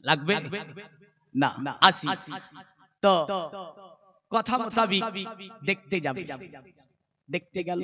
লাগবে না, আসি। তো কথা মোতাবিক দেখতে যাবে, দেখতে গেল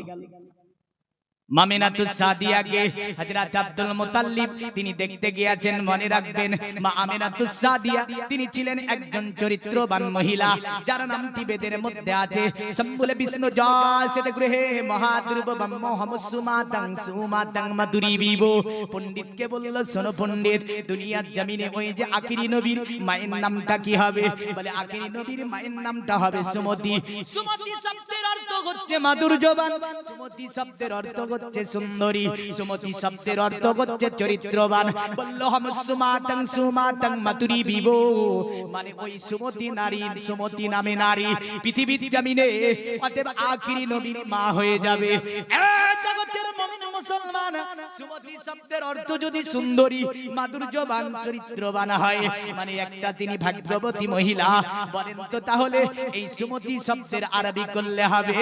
মামিনাতুস সাদিয়াকে হযরত আব্দুল মুতাল্লিব তিনি দেখতে গিয়েছেন। মনে রাখবেন মা আমিনাতুস সাদিয়া তিনি ছিলেন একজন চরিত্রবান মহিলা, যার নামটি বেদের মধ্যে আছে সম্বুলে বিষ্ণু জাসেদ গৃহে মহাদুর্ব ব্রহ্ম হমসুমাতং সুমাতং মাধুরী বিবো। পণ্ডিতকে বলল, শোনো পণ্ডিত, দুনিয়ার জমিনে ওই যে আখিরি নবীর মায়ের নামটা কি হবে? বলে আখিরি নবীর মায়ের নামটা হবে সুমতি। সুমতি শব্দের অর্থ হচ্ছে মাধুর্যবান, সুমতি শব্দের অর্থ হচ্ছে সুন্দরী, সুমতি শব্দের অর্থ হচ্ছে চরিত্রবান। বলল হামসুমাতং সুমাতং মাধুরী বিবো, মানে ওই সুমতি নারী, সুমতি নামে নারী পৃথিবীর জমিনে অতএব আখিরি নবীর মা হয়ে যাবে। জগতের মুমিন মুসলমান, সুমতি শব্দের অর্থ যদি সুন্দরী মাধুর্যবান চরিত্রবান হয়, মানে একটা তিনি ভাগ্যবতী মহিলা। বলেন তো তাহলে এই সুমতি শব্দের আরবি করলে হবে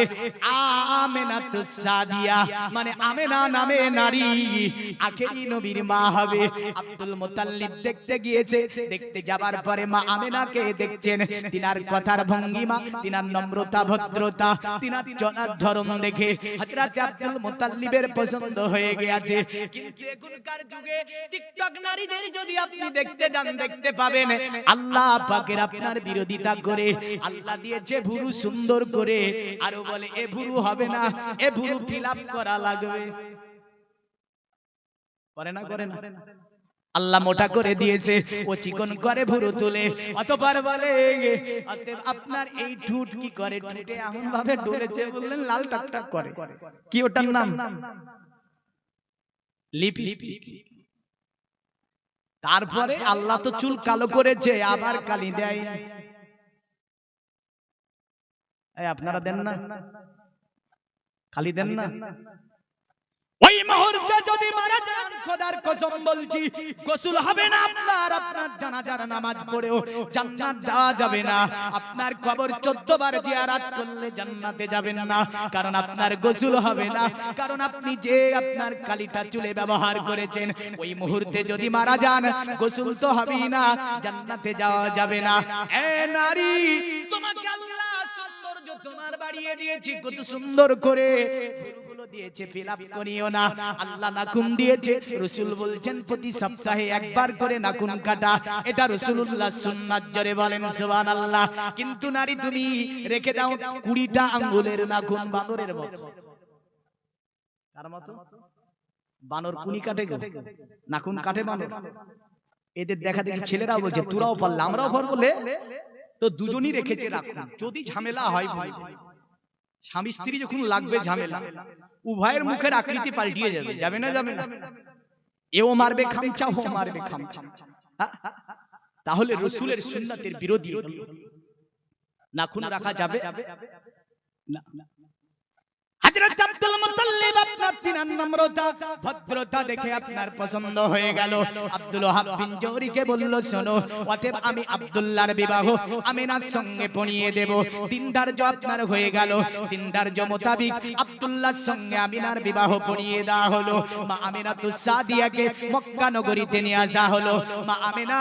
আমিনাতুস সাদিয়া, মানে আমেনা নামে নারী আখেরি নবীর মা হবে। আব্দুল মুতাল্লিব দেখতে গিয়েছে, দেখতে যাবার পরে মা আমেনাকে দেখছেন, তিনার কথার ভঙ্গিমা, তিনার নম্রতা ভদ্রতা, তিনার চলার ধরন দেখে হযরত আব্দুল মুতাল্লিবের পছন্দ হয়ে গিয়েছে। কিন্তু এখনকার যুগে টিকটক নারীদের যদি আপনি দেখতে যান, দেখতে পাবেন আল্লাহ পাকের আপনার বিরোধিতা করে, আল্লাহ দিয়েছে ভুরু সুন্দর করে, আরো বলে এ ভুরু হবে না, এ ভুরু ফিলআপ করা লাগবে। করে না, করে না? আল্লাহ মোটা করে দিয়েছে, ও চিকন করে ভুরু তুলে, অতঃপর বলে অতএব আপনার এই ঠুট কি করে, ঠুটে এমন ভাবে ডলেছে, বললেন লাল টকটক করে, কি ওটার নাম? লিপস্টিক। তারপরে আল্লাহ তো চুল কালো করেছে, আবার কালি দেয়। আপনারা দেন না, কালি দেন না? ওই মুহূর্তে যদি মারা যান, খোদার কসম বলছি গোসল হবে না আপনার, আপনার জানাজার নামাজ পড়েও জান্নাত দেওয়া যাবে না, আপনার কবর 14 বার জিয়ারত করলে জান্নাতে যাবেন না, কারণ আপনার গোসল হবে না, কারণ আপনি যে আপনার কালিটা চুলে ব্যবহার করেছেন, ওই মুহূর্তে যদি মারা যান গোসল তো হবেই না, জান্নাতে যাওয়া যাবে না। এ নারী, তোমাকে আল্লাহ সৌন্দর্য তোমার বাড়িয়ে দিয়েছি কত সুন্দর করে, ভুরুগুলো দিয়েছে, ফিলআপ করিও না। আল্লাহ নাখুন দিয়েছে, রাসূল বলছেন প্রতি সপ্তাহে একবার করে নাখুন কাটা, এটা রাসূলুল্লাহ সুন্নাত, জোরে বলেন সুবহানাল্লাহ। কিন্তু নারী তুমি রেখে দাও 20টা আঙ্গুলের নাখুন, বানরের মতো। কার মতো? বানর কুনি কাটে গো, নাখুন কাটে বানর। এদের দেখা দেখি ছেলেরাও বলছে তোরাও পারলে আমরাও পারবো, তো দুজনই রেখেছে রাখুন, যদি ঝামেলা হয়, স্বামী স্ত্রী যখন লাগবে ঝামেলা, উভয়ের মুখের আকৃতি পাল্টিয়ে যাবে, যাবে না? যাবে না? এও মারবে খামচা, ও মারবে খামচা। তাহলে রাসূলের সুন্নাতের বিরোধী নাখুন রাখা যাবে না। হযরত আব্দুল মুতাল্লিব আপনার তিনার নম্রতা ভদ্রতা দেখে আপনার পছন্দ হয়ে গেল। আব্দুল ওয়াহাব বিন জওহরীকে বলল, শোনো, অতএব আমি আব্দুল্লাহর বিবাহ আমিনার সঙ্গে পড়িয়ে দেব। দিনদার্য আপনার হয়ে গেল, দিনদার্য মোতাবিক আব্দুল্লাহর সঙ্গে আমিনার বিবাহ পড়িয়ে দেওয়া হলো। মা আমিনাতুস সাদিয়াকে মক্কা নগরীতে নিয়ে আসা হলো। মা আমিনা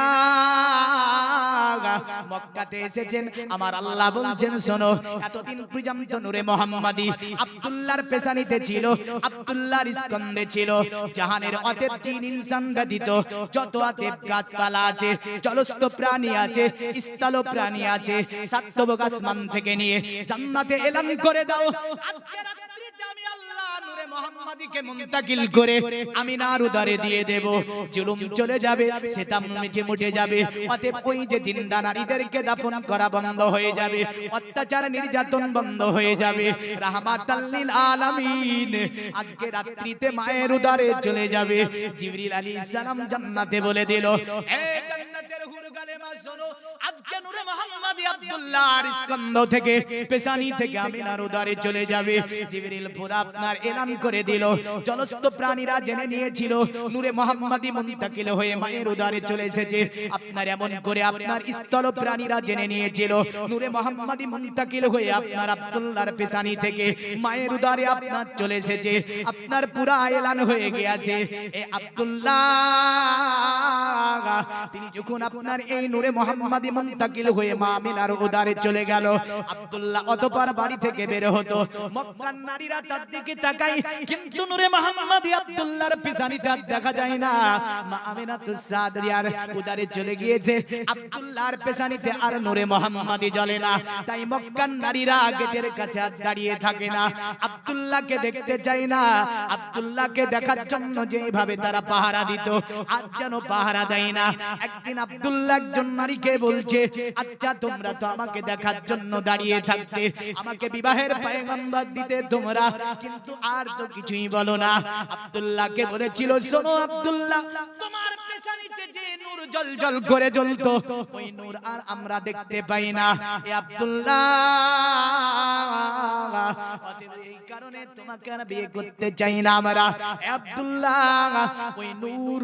মক্কাতে এসেছেন, আমার আল্লাহ বলছেন, শোনো, এতদিন পর্যন্ত নূরে মুহাম্মাদি আব্দুল্লাহর পেশানিতে ছিল, আব্দুল্লাহর স্কন্ধে ছিল। জাহানের অতএব জিন ইনসান ব্যতীত যত অতএব গাছপালা আছে, জলস্থ প্রাণী আছে, স্থল প্রাণী আছে, সাতবক আসমান থেকে নিয়ে জান্নাতে এলান করে দাও, আজকে রাত্রিতে আমি আল্লাহ নূরে মুহাম্মাদিকে মুনতাকিল করে আমিনার উদরে দিয়ে দেব। জুলুম চলে যাবে, সেতাম মিটে যাবে। অতএব ওই যে জিন্দা নারীদেরকে দাফন করা বন্ধ হয়ে যাবে, অত্যাচার নির্যাতন বন্ধ হয়ে যাবে। রাহমাতাল লিল আলামিন আজকে রাত্রিতে মায়ের উদরে চলে যাবে। জিবরিল আলাইহিস সালাম জান্নাতে বলে দিল, এ জান্নাতের হুর কালেমা শোনো। আজকে নূরে মুহাম্মদী আব্দুল্লাহর স্কন্ধ থেকে পেশানি থেকে আমিনার উদরে চলে যাবে। জিবরিল পুরা আপনার এলান করে দিল। জলস্থ প্রাণীরা জেনে নিয়েছিল নূরে মুহাম্মদী মুনতাকিল হয়ে মায়ের উদরে চলে এসেছে। আপনার এমন করে আপনার স্থল প্রাণীরা জেনে নিয়েছিল নূরে মুহাম্মদী মুনতাকিল হয়ে আপনার আব্দুল্লাহর পেশানি থেকে মায়ের উদরে আপনার চলে এসেছে। আপনার পুরা এলান হয়ে গিয়েছে এ আব্দুল্লাহ তিনি যখন আপনার এই নূরে মুহাম্মদী মুনতাকিল হয়ে মা আমিনার উদরে চলে গেল, আব্দুল্লাহ অতঃপর বাড়ি থেকে বের হতো। মক্কার নারীরা তার দিকে তাকায়, কিন্তু নূরে মুহাম্মদী আব্দুল্লাহর পেছানিতে আর দেখা যায় না। মা আমিনাতুস সাদিয়ার উদরে চলে গিয়েছে, আব্দুল্লাহর পেছানিতে আর নূরে মুহাম্মদী জ্বলে না। তাই মক্কার নারীরা গেটের কাছে আর দাঁড়িয়ে থাকে না, আব্দুল্লাহকে দেখতে চায় না। আব্দুল্লাহকে দেখার জন্য যেভাবে তারা পাহারা দিত আজ যেন পাহারা দেয় না। একদিন আব্দুল্লাহ একজন নারীকে বলছে, আচ্ছা তোমরা তো আমাকে দেখার জন্য দাঁড়িয়ে থাকতে, আমাকে বিবাহের পয়গম্বর দিতে তোমরা, কিন্তু আর তো কিছুই বলো না। আব্দুল্লাহকে বলেছিল, শোনো আব্দুল্লাহ, তোমার পেছানিতে যে নূর জ্বলজ্বল করে জ্বলতো ওই নূর আর আমরা দেখতে পাই না। এ আব্দুল্লাহ, এই কারণে তোমাকে আর বিয়ে করতে চাই না আমরা। এ আব্দুল্লাহ, ওই নূর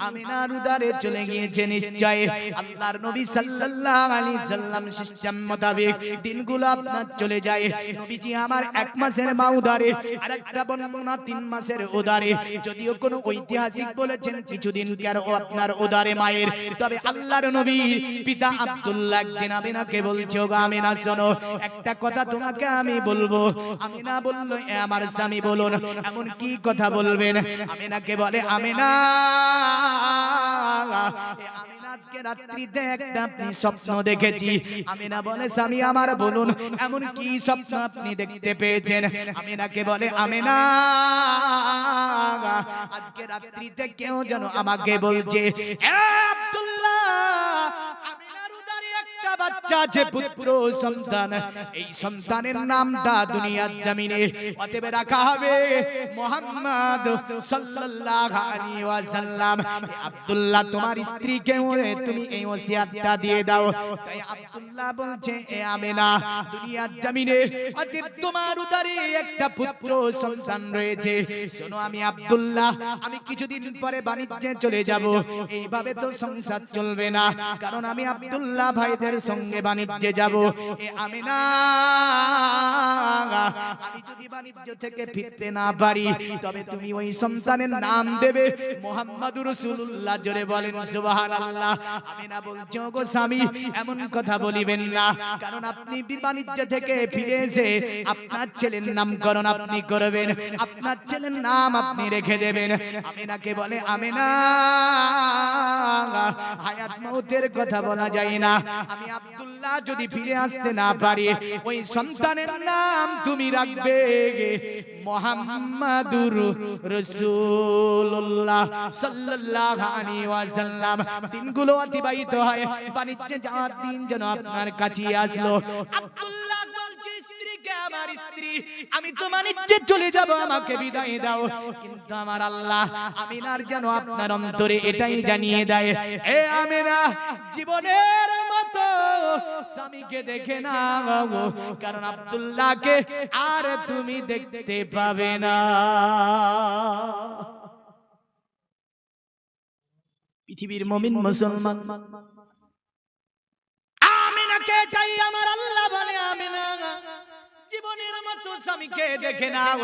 আমিনার উদরে চলে গিয়েছে নিশ্চয়। আল্লাহর নবী সাল্লাল্লাহু আলাইহি সাল্লাম সিস্টেম মোতাবেক দিনগুলো আপনার চলে যায়। নবীজি আমার 1 মাসের মা উদরে, আরেকটা বর্ণনা 3 মাসের উদরে। যদিও কোনো ঐতিহাসিক বলেছেন কিছুদিন কেন আপনার উদরে মায়ের, তবে আল্লাহর নবী পিতা আব্দুল্লাহ একদিন আমিনাকে বলছে, ওগো আমিনা শোনো, একটা কথা তোমাকে আমি বলবো। আমিনা বলল, এ আমার স্বামী বলুন, এমন কি কথা বলবেন? আমিনাকে বলে, আমিনা, আজকে রাত্রিতে একটা আপনি স্বপ্ন দেখেছি। আমিনা বলে, স্বামী আমার বলুন, এমন কি স্বপ্ন আপনি দেখতে পেয়েছেন? আমিনাকে বলে, আমিনা, আজকে রাত্রিতে কেউ যেন আমাকে বলছে, এ আব্দুল্লাহ, আমিনার উদরে একটা বাচ্চা আছে, পুত্র সন্তান। এই সন্তানের নামটা দুনিয়ার জমিনে অতএব রাখা হবে মুহাম্মদ সাল্লাল্লাহু আলাইহি ওয়াসাল্লাম। আব্দুল্লাহ, তোমার স্ত্রীকে তুমি এই ওসিয়াতটা দিয়ে দাও। তাই আব্দুল্লাহ বলছে, এ আমিনা, দুনিয়ার জমিনে অতএব তোমার উদরে একটা পুত্র সন্তান রয়েছে। শোনো, আমি আব্দুল্লাহ, আমি কিছুদিন পরে বাণিজ্যে চলে যাব। এইভাবে তো সংসার চলবে না, কারণ আমি আব্দুল্লাহ ভাইদের সঙ্গে বাণিজ্যে যাব। এ আমিনা, আমি যদি বাণিজ্য থেকে ফিরতে না পারি, তবে তুমি ওই সন্তানের নাম দেবে মুহাম্মাদুর রাসূলুল্লাহ। জোরে বলেন সুবহানাল্লাহ। আমিনা বলছে, ওগো স্বামী, এমন কথা বলিবেন না, কারণ আপনি বাণিজ্য থেকে ফিরে এসে আপনার ছেলের নামকরণ আপনি করবেন, আপনার ছেলের নাম আপনি রেখে দেবেন। আমিনাকে বলে, আমিনা, হায়াত মউতের কথা বলা যায় না। আমি আব্দুল্লাহ যদি ফিরে আসতে না পারি, ওই সন্তানের নাম তুমি রাখবে মুহাম্মাদুর রাসূলুল্লাহ সাল্লাল্লাহু আলাইহি ওয়াসাল্লাম। দিনগুলো অতিবাহিত হয়, বাণিজ্যে যাওয়ার দিন যেন আপনার কাছে আসলো। আব্দুল্লাহ বলছে স্ত্রীকে, আমার স্ত্রী, আমি তো বাণিজ্যে চলে যাব, আমাকে বিদায় দাও। কিন্তু আমার আল্লাহ আমিনার যেন আপনার অন্তরে এটাই জানিয়ে দেয়, এ আমিনা, জীবনের মতো স্বামীকে দেখে নাও, কারণ আব্দুল্লাহকে আর তুমি দেখতে পাবে না। পৃথিবীর মুমিন মুসলমান, আমিনাকে এটাই আমার আল্লাহ বলে, আমিনা, জীবনের মতো স্বামীকে দেখে নাও,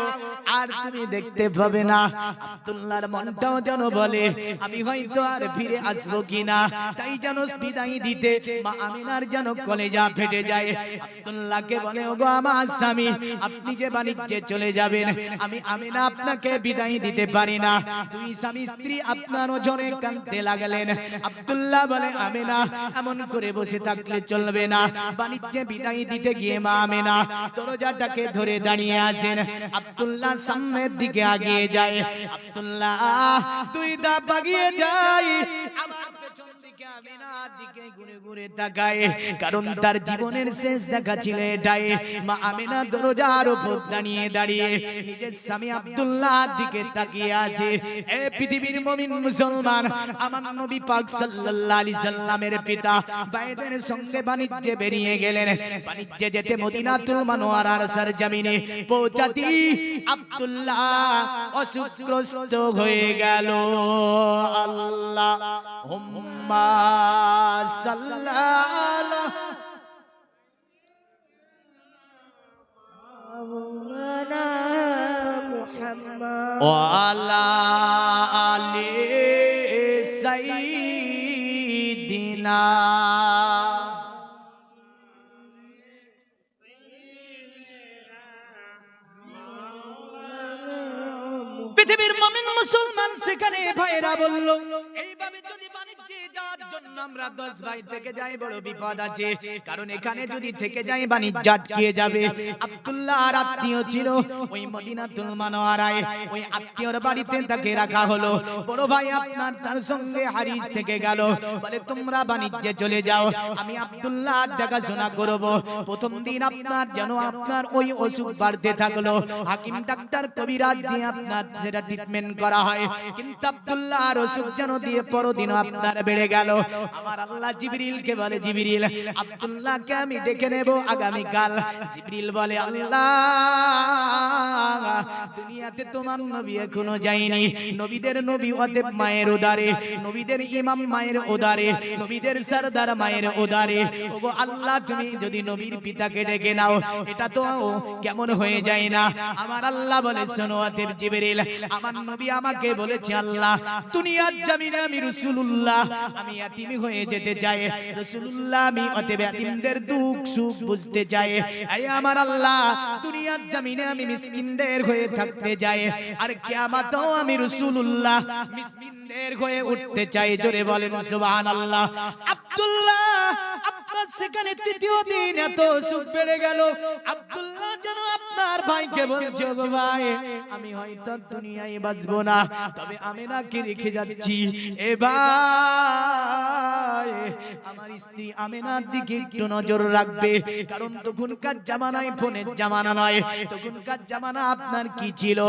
আর তুমি দেখতে পাবে না। আব্দুল্লাহর মনটাও যেন বলে, আমি হয়তো আর ফিরে আসবো কিনা। তাই যেন বিদায় দিতে মা আমিনার যেন কলেজা ফেটে যায়। আব্দুল্লাহকে বলে, ওগো আমার স্বামী, আপনি যে বাণিজ্যে চলে যাবেন, আমি আমিনা আপনাকে বিদায় দিতে পারি না। দুই স্বামী স্ত্রী আপনার ওজনে কাঁদতে লাগলেন। আব্দুল্লাহ বলে, আমিনা, এমন করে বসে থাকলে চলবে না। বাণিজ্যে বিদায় দিতে গিয়ে মা আমিনা দরজাটাকে ধরে দাঁড়িয়ে আছেন। আব্দুল্লাহ সামনের দিকে এগিয়ে যায়। আব্দুল্লাহ দুই ধাপ এগিয়ে যায়, আমার পেছন দিকে আমিনার দিকে ঘুরে ঘুরে তাকায়, কারণ তার জীবনের শেষ দেখা ছিল এটাই। মা আমিনা দরজার উপর দাঁড়িয়ে দাঁড়িয়ে নিজের স্বামী আব্দুল্লাহর দিকে তাকিয়ে আছে। এ পৃথিবীর মুমিন মুসলমান, আমার নবী পাক সাল্লাল্লাহু আলাইহি সাল্লামের পিতা বাইদের সঙ্গে বাণিজ্যে বেরিয়ে গেলেন। বাণিজ্যে যেতে মদিনাতুল মুনাওয়ারার সরজমিনে পৌঁছাতি আব্দুল্লাহ অসুখগ্রস্ত হয়ে গেল। আল্লাহুম্মা সাল্লাল্লাহু ওয়া আলা আলি সাইয়্যিদিনা। পৃথিবীর মুমিন মুসলমান সেখানে ভাইরা বলল, এইভাবে যদি বাণিজ্যে যাওয়ার জন্য আমরা 10 ভাই থেকে যাই বড় বিপদ আছে, কারণ এখানে যদি থেকে যাই বাণিজ্য আটকে যাবে। আব্দুল্লাহর আত্মীয় ছিল ওই মদিনাতুল মুনাওয়ারায়, ওই আত্মীয়র বাড়িতে তাকে রাখা হলো। বড় ভাই আপনার তার সঙ্গে হারিস থেকে গেল, বলে তোমরা বাণিজ্যে চলে যাও, আমি আব্দুল্লাহ দেখাশোনা করব। প্রথম দিন আপনার যেন আপনার ওই অসুখ বাড়তে থাকলো, হাকিম ডাক্তার কবিরাজ দিয়ে আপনার সেটা ট্রিটমেন্ট করা হয়, কিন্তু আব্দুল্লাহর অসুখ যেন দিয়ে পরদিন আপনার বেড়ে গেল। আমার আল্লাহ জিবরিলকে বলে, জিবরিল আব্দুল্লাহকে আমি ডেকে নেব আগামী কাল। জিবরিল বলে, আল্লাহ দুনিয়াতে তোমার নবী এখনো যায়নি, নবীদের নবী অতএব মায়ের উদারে, নবীদের ইমাম মায়ের উদারে, নবীদের সরদার মায়ের উদারে। ওগো আল্লাহ তুমি যদি নবীর পিতাকে ডেকে নাও, এটা তো কেমন হয়ে যায় না। আমার আল্লাহ বলে, শোনো অতএব জিবরিল, আমার নবী আমাকে বলেছে, আল্লাহ দুনিয়ার জমিনে আমি রাসূলুল্লাহ আমি ইয়াতিম হয়ে যেতে চাই, রাসূলুল্লাহ আমি অতএব ইয়াতিমদের দুঃখ সুখ বুঝতে চাই। এই আমার আল্লাহ দুনিয়ার জমিনে আমি মিসকিনদের হয়ে থাকতে চাই, আর কিয়ামতেও আমি রাসূলুল্লাহ মিসকিনদের হয়ে উঠতে চাই। জোরে বলেন সুবহানাল্লাহ। আব্দুল্লাহ আপনার সেখানে তৃতীয় দিন এত সুখ বেড়ে গেল, আব্দুল্লাহ যেন আপনার ভাইকে বলছে, গো ভাই আমি হয়তো দুনিয়ায় বাঁচবো না, তবে আমিনাকে রেখে যাচ্ছি। এ ভাই আমার স্ত্রী আমিনার দিকে একটু নজর রাখবে, কারণ তখনকার জামানায় ফোনের জামানা নয়, তখনকার জামানা আপনার কি ছিল,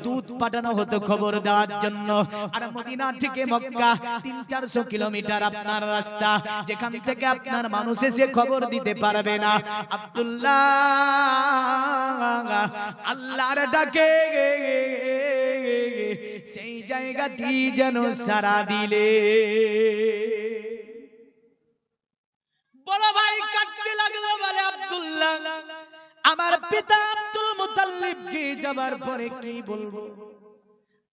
দুধ পাঠানো হতো খবর দেওয়ার জন্য। আর মদিনা থেকে মক্কা 300-400 কিলোমিটার আপনার রাস্তা, যেখান থেকে আপনার মানুষ এসে খবর দিতে পারবে না। আব্দুল্লাহ আল্লাহর ডাকে সেই জায়গাটি যেন সারা দিলে। বড় ভাই কাঁদতে লাগলো, বলে আব্দুল্লাহ আমার পিতা আব্দুল মুতাল্লিবকে যাবার পরে কি বলবো,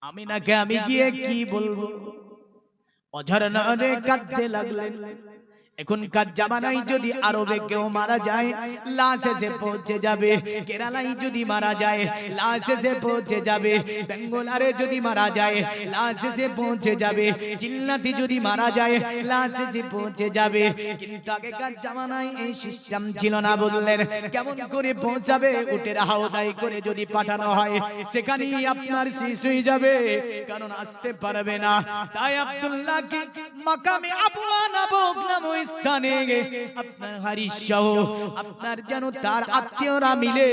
আমিনাকে আমি গিয়ে কি বলবো। অঝর নয়নে কাঁদতে লাগলেন। এখনকার জামানায় যদি আরবে কেউ মারা যায়, লাশ এসে পৌঁছে যাবে। কেরালায় যদি মারা যায়, লাশ এসে পৌঁছে যাবে। বেঙ্গলারে যদি মারা যায়, লাশ এসে পৌঁছে যাবে। চিল্লাতে যদি মারা যায়, লাশ এসে পৌঁছে যাবে। কিন্তু আগেকার জামানায় এই সিস্টেম ছিল না। বললেন কেমন করে পৌঁছাবে? উটের হাওদাই করে যদি পাঠানো হয়, সেখানেই আপনার শেষ হয়ে যাবে, কারণ আসতে পারবে না। তাই আব্দুল্লাহকে মাকামে আবু আনাবুক নামে স্থানে আপনার হারিস সহ আপনার যেন তার আত্মীয়রা মিলে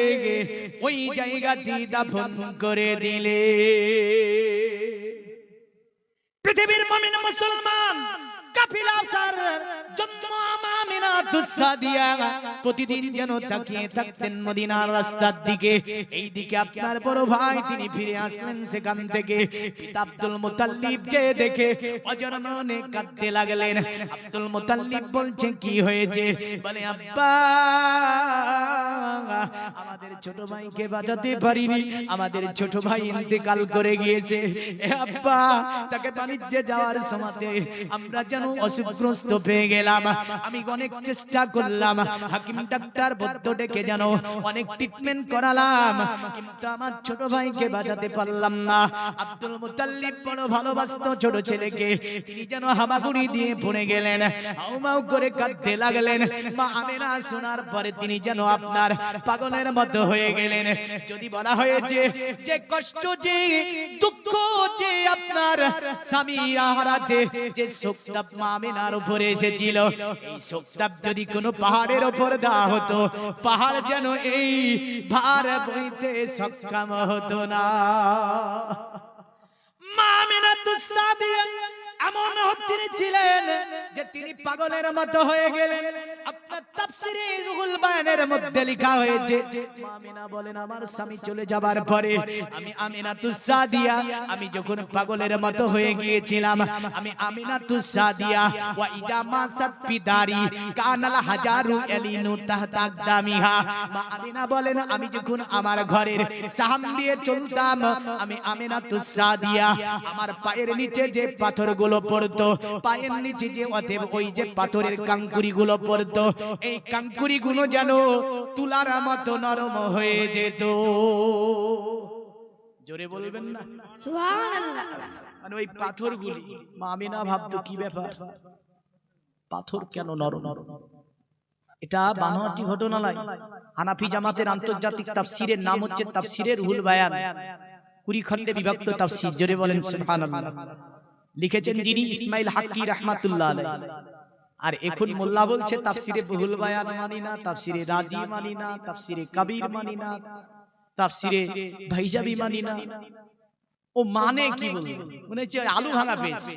ওই জায়গাটি দাফন করে দিলে। পৃথিবীর মুমিন মুসলমান কাফিলা সার জন্য আমিনাতুস সাদিয়া প্রতিদিন যেন তাকিয়ে থাকতেন মদিনার রাস্তার দিকে। এই দিকে আপনার বড় ভাই তিনি ফিরে আসলেন সেখান থেকে, পিতা আব্দুল মুতাল্লিবকে দেখে অজরননে কাঁদতে লাগলেন। আব্দুল মুতাল্লিব বলছে কি হয়েছে? বলে আব্বা আমাদের ছোট ভাইকে বাঁচাতে পারিনি, আমাদের ছোট ভাই ইন্তেকাল করে গিয়েছে। এ আব্বা তাকে বাণিজ্যে যাওয়ার সময়তে আমরা যেন অসুখগ্রস্ত পেয়ে গেলাম। আমি অনেক চেষ্টা করলাম, হাকিম ডাক্তার বৈদ্য ডেকে যেন অনেক ট্রিটমেন্ট করালাম, কিন্তু আমার ছোট ভাইকে বাঁচাতে পারলাম না। আব্দুল মুতাল্লিব বড় ভালোবাসতো ছোট ছেলেকে, তিনি যেন হামাগুড়ি দিয়ে পড়ে গেলেন, হাউমাউ করে কাঁদতে লাগলেন। মা আমিনা শোনার পরে তিনি যেন আপনার আপনার পাগলের মতো হয়ে গেলেন। যদি বলা হয়েছে যে কষ্ট, যে দুঃখ, যে আপনার স্বামী হারাতে যে শোকতাপ মা আমিনার উপরে এসেছিল, এই শোকতাপ যদি কোনো পাহাড়ের উপর দেওয়া হতো, পাহাড় যেন এই ভার বইতে সক্ষম হতো না। মা আমিনাতুস সাদিয়া এমন তিনি ছিলেন যে তিনি পাগলের মতো হয়ে গেলেন। আপনার তাফসীরে রুহুল বায়ানের মধ্যে লেখা হয়েছে, মা আমিনা বলেন আমার স্বামী চলে যাবার পরে আমি আমিনাতুস সাদিয়া, আমি যখন পাগলের মতো হয়ে গিয়েছিলাম, আমি আমিনাতুস সাদিয়া ওয়া ইজা মাসাত ফিদারি কানাল হাজারু এলিনু তাহতা আকদামিহা। মা আমিনা বলেন আমি যখন আমার ঘরের সাহাম দিয়ে চলতাম, আমি আমিনাতুস সাদিয়া আমার পায়ের নিচে যে পাথরগুলো পড়তো, পায়ের নিচে যে অতএব ওই যে পাথরের কাঙ্কুরি গুলো পড়তো, এই কাঙ্কুরি গুলো যেন তুলার মতো নরম হয়ে যেত। জোরে বলবেন না সুবহানাল্লাহ। মানে ওই পাথরগুলি মা আমিনা ভাবতো কি ব্যাপার, পাথর কেন নরম? এটা বানোয়াটি ঘটনা নয়। হানাফি জামাতের আন্তর্জাতিক তাফসীরের নাম হচ্ছে তাফসীরে রুহুল বায়ান, 20 খণ্ডে বিভক্ত তাফসীর। জোরে বলেন সুবহানাল্লাহ। লিখেছেন যিনি ইসমাইল হাক্কি রাহমাতুল্লাহ আলাইহি। আর এখন মোল্লা বলছে তাফসীরে রুহুল বায়ান মানি না, তাফসীরে রাজি মানি না, তাফসীরে কবির মানি না, তাফসীরে ভাইজাবি মানি না। ও মানে কি বলবো, মনে হচ্ছে আলু ভাঙা পেয়েছে।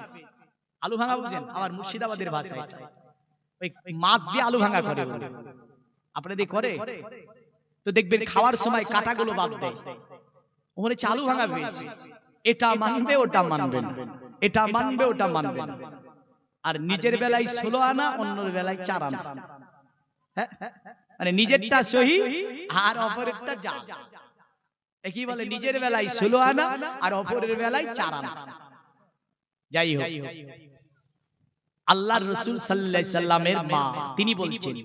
আলু ভাঙা বুঝেন আমার মুর্শিদাবাদের ভাষায়, ওই মাছ দিয়ে আলু ভাঙা করে বলে। আপনাদের করে তো দেখবেন খাওয়ার সময় কাঁটাগুলো বাদ দেয়। ও মনে হচ্ছে আলু ভাঙা পেয়েছে, এটা মানবে ওটা মানবে না, এটা মানবে ওটা মানবে না। আর নিজের বেলায় 16 আনা, অন্যের বেলায় 4 আনা। হ্যাঁ, মানে নিজেরটা সহি আর অপরেরটা জাল। একই বলে নিজের বেলায় 16 আনা আর অপরের বেলায় 4 আনা। যাই হোক, আল্লাহর রাসূল সাল্লাল্লাহু আলাইহি সাল্লামের মা তিনি বলছেন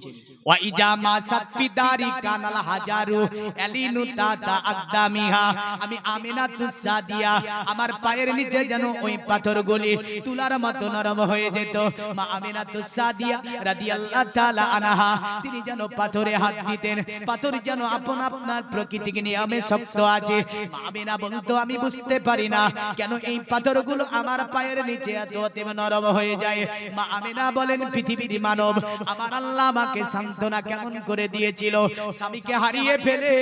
ওয়া ইজা মাসাত ফিদারি কানাল হাজারু এলিনু তাতা আকদামিহা। আমি আমিনাতুস সাদিয়া আমার পায়ের নিচে যেন ওই পাথরগুলি তুলার মতো নরম হয়ে যেত। মা আমিনাতুস সাদিয়া রাদিয়াল্লাহু তাআলা আনহা তিনি যেন পাথরে হাত দিতেন, পাথর যেন আপন আপনার প্রকৃতিকে নিয়মে শক্ত আছে। মা আমিনা বলতো আমি বুঝতে পারি না কেন এই পাথরগুলো আমার পায়ের নিচে এত নরম হয়ে যায়। মা আমিনা বলেন পৃথিবীর মানব আমার আল্লাহ আমাকে সান্ত্বনা কেমন করে দিয়েছিল, স্বামীকে হারিয়ে ফেলে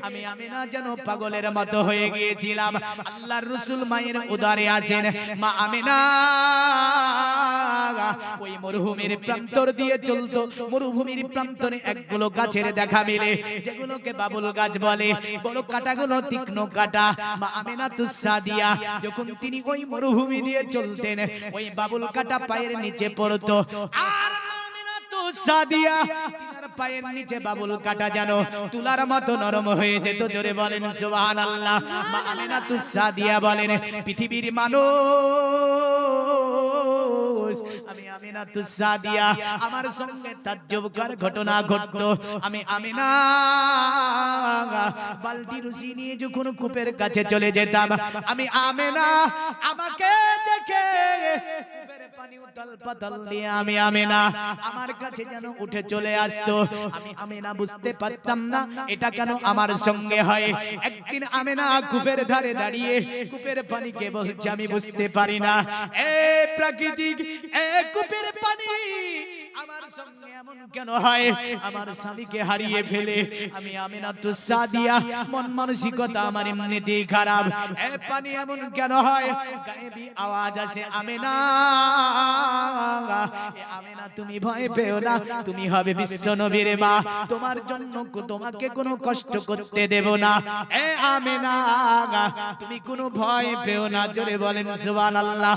আমি আমিনা যেন পাগলের মতো হয়ে গিয়েছিলাম। আল্লাহর রাসূল মায়ের উদরে আছেন। মা আমিনা ওই মরুভূমির প্রান্তর দিয়ে চলতো। মরুভূমির প্রান্তরে একগুলো গাছের দেখা মিলে, যেগুলোকে বাবুল গাছ বলে, বড় কাঁটাগুলো তীক্ষ্ণ কাঁটা। মা আমিনাতুস সাদিয়া যখন তিনি ওই মরুভূমি দিয়ে চলতেন, ওই বাবুল কাঁটা পায়ের নিচে পড়তো। আর আমিনাতুস সাদিয়া তিনার পায়ের নিচে বাবুল কাঁটা যেন তুলার মতো নরম হয়ে যেত। জোরে বলেন সুবহানাল্লাহ। মা আমিনাতুস সাদিয়া বলেন পৃথিবীর মানুষ, আমি আমিনাতুস সাদিয়া আমার সঙ্গে তাজ্জবকর ঘটনা ঘটতো। আমি আমিনা বালতি রুসি নিয়ে যখন কূপের কাছে চলে যেতাম, আমি আমিনা আমাকে দেখে কূপের পানি উতাল পাতাল দিয়ে আমি আমিনা আমার কাছে যেন উঠে চলে আসতো। আমি আমিনা বুঝতে পারতাম না এটা কেন আমার সঙ্গে হয়। একদিন আমিনা কূপের ধারে দাঁড়িয়ে কূপের পানিকে বলছে আমি বুঝতে পারি না এ প্রাকৃতিক এ কূপের পানি আমার সঙ্গে এমন কেন হয়। আমার স্বামীকে হারিয়ে ফেলে আমি আমিনাতুস সাদিয়া মন মানসিকতা আমার এমনিতেই খারাপ, এ পানি এমন কেন হয়। গায়েবী আওয়াজ আছে আমিনা, এ আমিনা তুমি ভয় পেও না, তুমি হবে বিশ্ব নবীর মা, তোমার জন্য তোমাকে কোনো কষ্ট করতে দেব না। এ আমিনা তুমি কোনো ভয় পেও না। জোরে বলেন সুবহানাল্লাহ।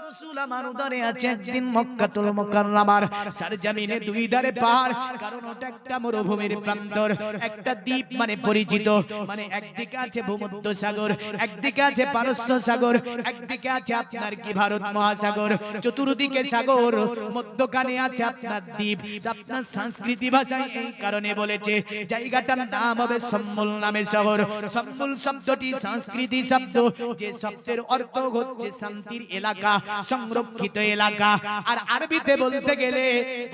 রাসূল আমার উদারে আছে। একদিন মক্কাতুল মুকাররমার সরজমিনে দুই ধারে পাহাড়, কারণ ওটা একটা মরুভূমির প্রান্তর, একটা দ্বীপ মানে পরিচিত। মানে একদিকে আছে ভূমধ্য সাগর, একদিকে আছে পারস্য সাগর, একদিকে আছে আপনার কি ভারত মহাসাগর, চতুর্দিকে সাগর, মধ্যখানে আছে আপনার দ্বীপ। আপনার সংস্কৃতি ভাষায় এই কারণে বলেছে জায়গাটার নাম হবে সম্বল নামে শহর। সম্বল শব্দটি সংস্কৃতি শব্দ, যে শব্দের অর্থ হচ্ছে শান্তির এলাকা। সংরক্ষিত এলাকা। আর আরবিতে বলতে গেলে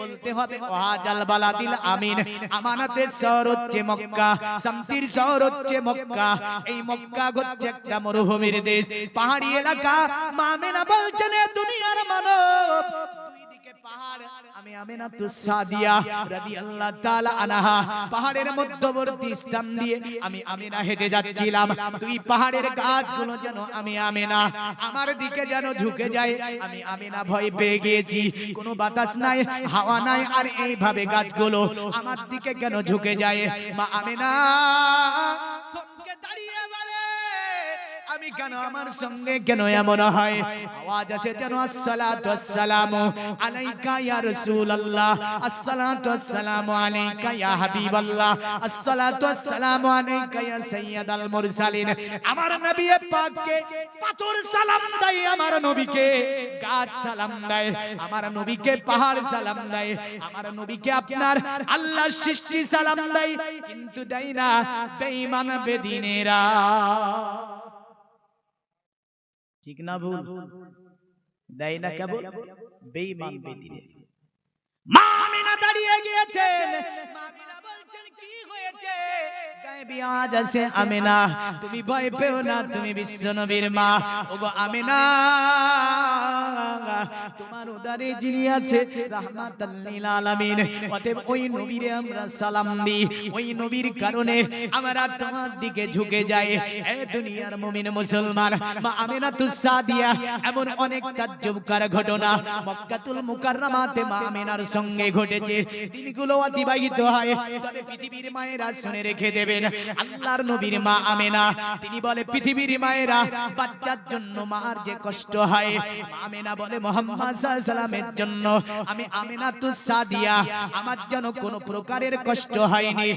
বলতে হবে ওয়াজাল বালাদিল আমিন, আমানতের শহর হচ্ছে মক্কা, শান্তির শহর হচ্ছে মক্কা। এই মক্কা হচ্ছে একটা মরুভূমির দেশ, পাহাড়ি এলাকা। মা আমিনা বলছেন দুনিয়ার মানব, দুই দিকে পাহাড়। আমি আমিনাতুস সাদিয়া রাদিয়াল্লাহু তাআলা আনহা পাহাড়ের মধ্যবর্তী স্থান দিয়ে আমি আমিনা হেঁটে যাচ্ছিলাম। দুই পাহাড়ের গাছগুলো যেন আমি আমিনা আমার দিকে যেন ঝুঁকে যায়। আমি আমিনা ভয় পেয়ে গিয়েছি, কোনো বাতাস নাই, হাওয়া নাই, আর এইভাবে গাছগুলো আমার দিকে কেন ঝুঁকে যায়। মা আমিনা থমকে দাঁড়িয়ে বলে, আমি কেন, আমার সঙ্গে কেন এমন হয়? আওয়াজ আছে যেন আসসালাতু ওয়াসসালামু আলাইকা ইয়া রাসূলুল্লাহ, আসসালাতু ওয়াসসালামু আলাইকা ইয়া হাবিবাল্লাহ, আসসালাতু ওয়াসসালামু আলাইকা ইয়া সাইয়্যিদাল মুরসালিন। আমার নবী পাককে পাথর সালাম দেয়, আমার নবীকে গাছ সালাম দেয়, আমার নবীকে পাহাড় সালাম দেয়, আমার নবীকে আপনার আল্লাহর সৃষ্টি সালাম দেয়, কিন্তু দেয় না বেঈমান বেদিনেরা। ঠিক না ভুল? দেয় না কেবল বেঈমান বেদিনে। মা আমিনা দাঁড়িয়ে গিয়েছেন, মা আমিনা বলছেন কি হয়েছে? গায়েবী আওয়াজ আছে, আমিনা তুমি ভয় পেও না, তুমি বিশ্বনবীর মা। ওগো আমিনা, তোমার উদারে যিনি আছে রাহমাতাল লিল আলামিন, অতএব ওই নবীরে আমরা সালাম দিই, ওই নবীর কারণে আমরা তোমার দিকে ঝুঁকে যাই। এ দুনিয়ার মুমিন মুসলমান, মা আমিনাতুস সাদিয়া এমন অনেক তাজ্জুবকার ঘটনা মক্কাতুল মুকাররমাতে মা আমিনার সঙ্গে ঘটেছে। দিনগুলো অতিবাহিত হয়, তবে পৃথিবীর মায়েরা শুনে রেখে দেবেন, আল্লাহর নবীর মা আমিনা তিনি বলে, পৃথিবীর মায়েরা বাচ্চার জন্য মার যে কষ্ট হয়, মা আমিনা বলে মুহাম্মদ সাল্লাল্লাহু আলাইহি সাল্লামের জন্য আমি আমিনাতুস সাদিয়া আমার যেন কোনো প্রকারের কষ্ট হয়নি।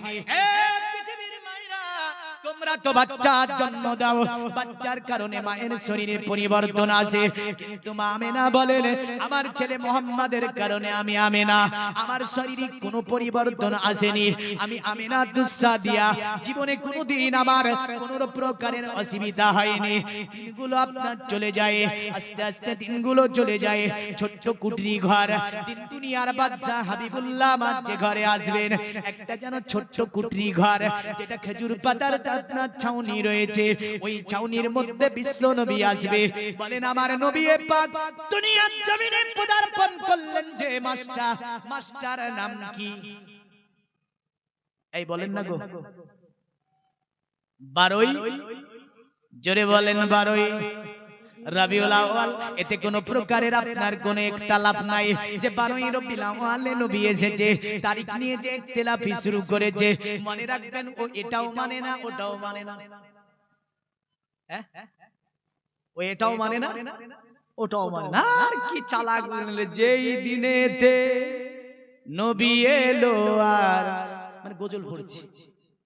তোমরা তো বাচ্চার জন্ম দাও, বাচ্চার কারণে মায়ের শরীরে পরিবর্তন আসে, কিন্তু মা আমিনা বলেন আমার ছেলে মুহাম্মাদের কারণে আমি আমিনা আমার শারীরিক কোনো পরিবর্তন আসেনি। আমি আমিনাতুস সাদিয়া জীবনে কোনোদিন আমার কোনো প্রকারের অসুবিধা হয়নি। দিনগুলো আপনার চলে যায়, আস্তে আস্তে দিনগুলো চলে যায়। ছোট্ট কুটরি ঘর, দিন দুনিয়ার বাদশা হাবিবুল্লাহ আমার যে ঘরে আসবেন, একটা যেন ছোট্ট কুটরি ঘর, যেটা খেজুর পাতার আপনার ছাউনি রয়েছে, ওই ছাউনির মধ্যে বিশ্ব নবী আসবে। বলেন আমার নবী পাক দুনিয়ার জমিনে পদার্পণ করলেন যে মাস্টার নাম কি? এই বলেন না গো, 12ই, জোরে বলেন 12ই রবিউল আউয়াল। এতে কোনো প্রকারের আপনার কোনো একতালাপ নাই যে 12ই রবিউল আউয়ালে নবী এসেছে, তারিখ নিয়ে যে ইখতিলাফি শুরু করেছে। মনে রাখবেন ও এটাও মানে না, ওটাও মানে না, ও এটাও মানে না, ওটাও মানে না। আর কি চালাক, যেই দিনেতে নবী এলো আর মানে গজল পড়ছি,